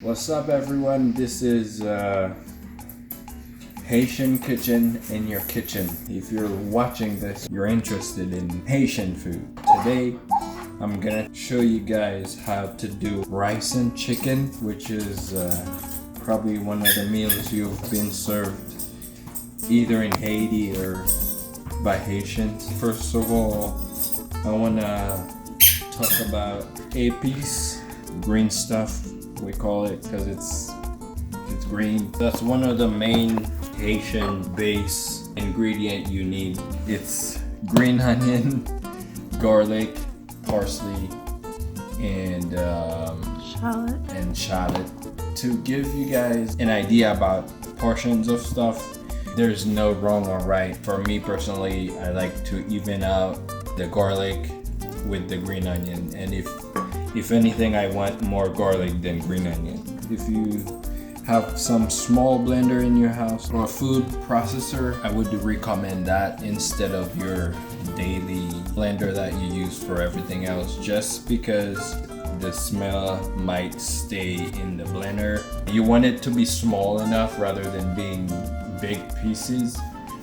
What's up, everyone? This is Haitian Kitchen in your kitchen. If you're watching this, you're interested in Haitian food. Today, I'm gonna show you guys how to do rice and chicken, which is probably one of the meals you've been served either in Haiti or by Haitians. First of all, I wanna talk about épices, green stuff. We call it because it's green. That's one of the main Haitian base ingredient you need. It's green onion, garlic, parsley, and shallot. To give you guys an idea about portions of stuff, there's no wrong or right. For me personally, I like to even out the garlic with the green onion, and if anything, I want more garlic than green onion. If you have some small blender in your house or a food processor, I would recommend that instead of your daily blender that you use for everything else, just because the smell might stay in the blender. You want it to be small enough rather than being big pieces,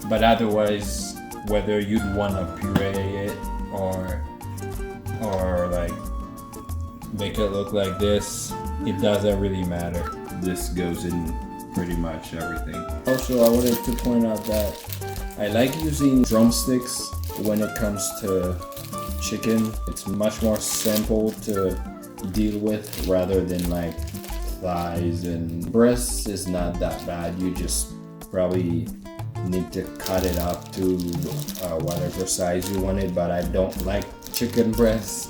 but otherwise, whether you'd want to puree it or like make it look like this, it doesn't really matter. This goes in pretty much everything. Also, I wanted to point out that I like using drumsticks when it comes to chicken. It's much more simple to deal with rather than like thighs, and breasts is not that bad. You just probably need to cut it up to whatever size you want it, but I don't like chicken breasts.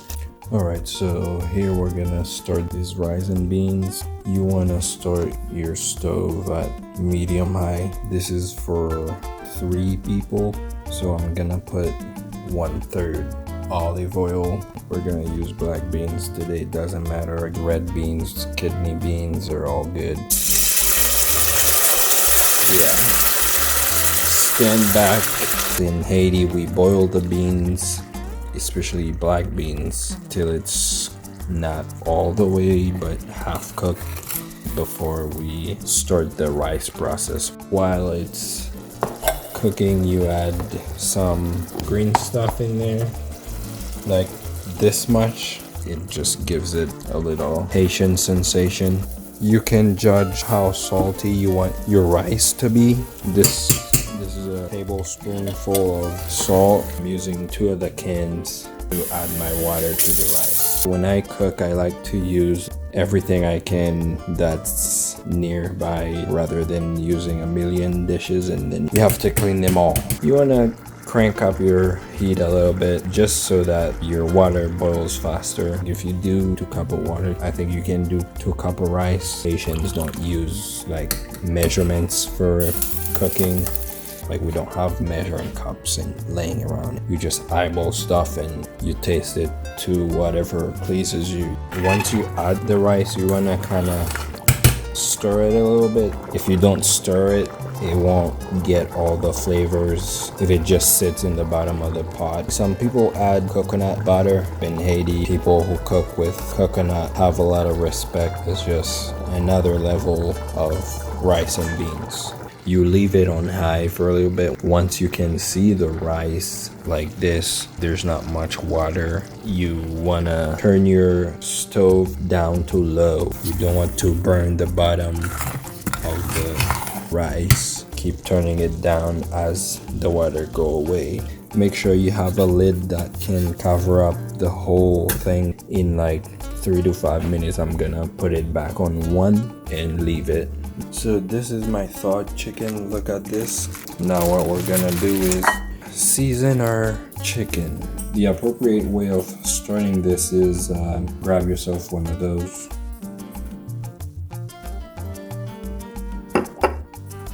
Alright, so here we're gonna start these rice and beans. You wanna start your stove at medium high. This is for 3 people, so I'm gonna put 1/3 olive oil. We're gonna use black beans today, it doesn't matter. Red beans, kidney beans are all good. Yeah. Stand back. In Haiti, we boil the beans, especially black beans, till it's not all the way but half cooked before we start the rice process. While it's cooking, you add some green stuff in there, like this much. It just gives it a little Haitian sensation. You can judge how salty you want your rice to be. This is a tablespoonful of salt. I'm using 2 of the cans to add my water to the rice. When I cook, I like to use everything I can that's nearby rather than using a million dishes and then you have to clean them all. You want to crank up your heat a little bit just so that your water boils faster. If you do 2 cups of water, I think you can do 2 cups of rice. Haitians don't use like measurements for cooking. Like, we don't have measuring cups and laying around. You just eyeball stuff and you taste it to whatever pleases you. Once you add the rice, you wanna kinda stir it a little bit. If you don't stir it, it won't get all the flavors if it just sits in the bottom of the pot. Some people add coconut butter. In Haiti, people who cook with coconut have a lot of respect. It's just another level of rice and beans. You leave it on high for a little bit. Once you can see the rice like this, there's not much water. You wanna turn your stove down to low. You don't want to burn the bottom of the rice. Keep turning it down as the water go away. Make sure you have a lid that can cover up the whole thing. In like 3 to 5 minutes, I'm gonna put it back on 1 and leave it. So this is my thawed chicken. Look at this. Now what we're gonna do is season our chicken. The appropriate way of starting this is grab yourself one of those.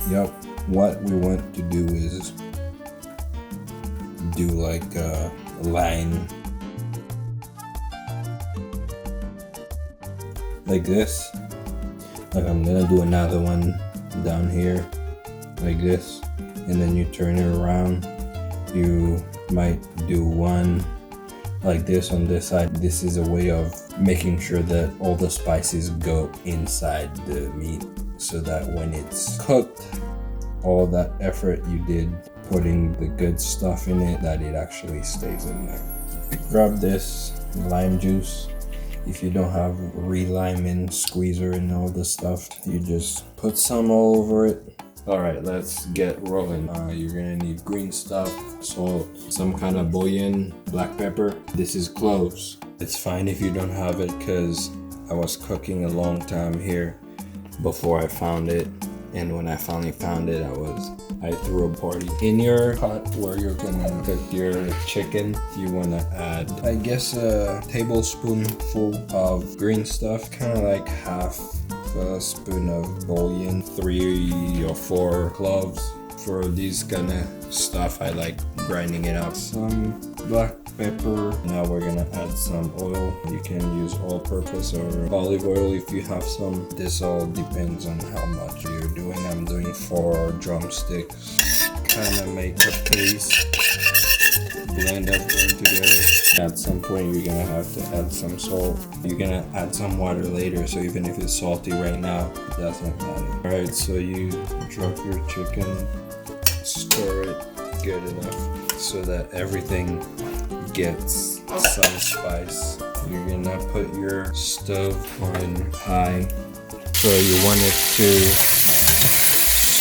Yep. What we want to do is do like a line like this. Like, I'm gonna do another one down here like this, and then you turn it around. You might do one like this on this side. This is a way of making sure that all the spices go inside the meat, so that when it's cooked, all that effort you did putting the good stuff in it, that it actually stays in there. Grab this lime juice. If you don't have re-lime squeezer and all this stuff, you just put some all over it. Alright, let's get rolling. You're gonna need green stuff, salt, some kind of bouillon, black pepper. This is cloves. It's fine if you don't have it, because I was cooking a long time here before I found it. And when I finally found it, I threw a party. In your pot where you're gonna cook your chicken, you wanna add, I guess, a tablespoonful of green stuff, kind of like half a spoon of bouillon, 3 or 4 cloves. For these kind of stuff, I like grinding it up. Some black pepper. Now we're gonna add some oil. You can use all-purpose or olive oil if you have some. This all depends on how much you're doing. I'm doing 4 drumsticks. Kind of make a paste. Blend everything together. At some point, you're gonna have to add some salt. You're gonna add some water later, so even if it's salty right now, it doesn't matter. Alright, so you drop your chicken, stir it good enough so that everything gets some spice. You're gonna put your stove on high, so you want it to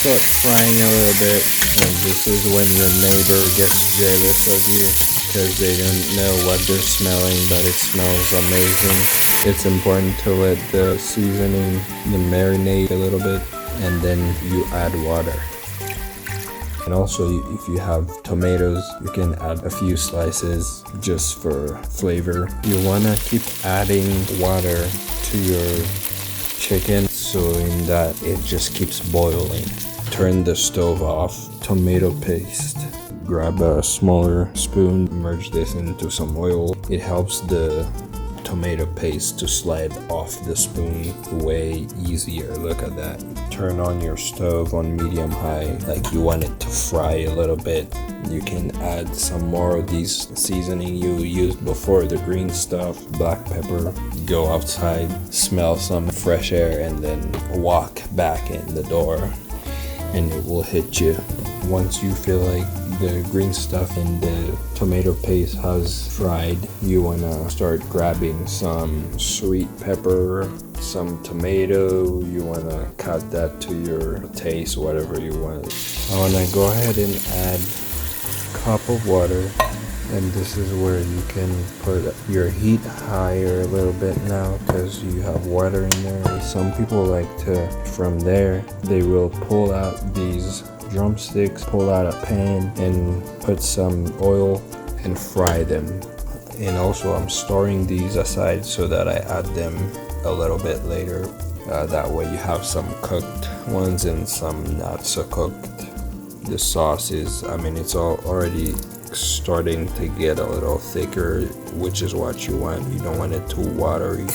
start frying a little bit. And this is when your neighbor gets jealous of you, because they don't know what they're smelling, but it smells amazing. It's important to let the seasoning marinate a little bit, and then you add water. And also, if you have tomatoes, you can add a few slices just for flavor. You wanna keep adding water to your chicken, so in that it just keeps boiling. Turn the stove off. Tomato paste. Grab a smaller spoon, immerse this into some oil. It helps the tomato paste to slide off the spoon way easier. Look at that. Turn on your stove on medium high, like you want it to fry a little bit. You can add some more of these seasoning you used before, the green stuff, black pepper. Go outside, smell some fresh air, and then walk back in the door, and it will hit you. Once you feel like the green stuff and the tomato paste has fried, you want to start grabbing some sweet pepper, some tomato. You want to cut that to your taste, whatever you want. I want to go ahead and add a cup of water, and this is where you can put your heat higher a little bit now, because you have water in there. Some people like to, from there, they will pull out these drumsticks, pull out a pan and put some oil and fry them. And also, I'm storing these aside so that I add them a little bit later. That way you have some cooked ones and some not so cooked. The sauce is, it's already starting to get a little thicker, which is what you want. You don't want it too watery.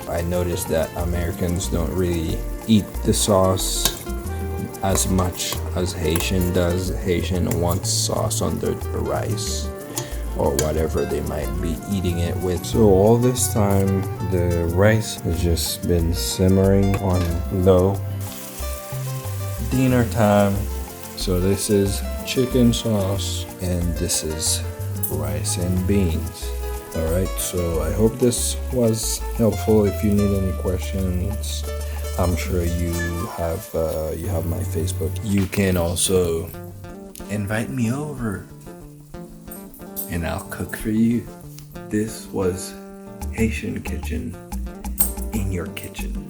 I noticed that Americans don't really eat the sauce as much as Haitian does. Haitian wants sauce on the rice or whatever they might be eating it with. So all this time the rice has just been simmering on low. Dinner time. So this is chicken sauce and this is rice and beans. Alright, so I hope this was helpful. If you need any questions, I'm sure you have my Facebook. You can also invite me over and I'll cook for you. This was Haitian Kitchen in your kitchen.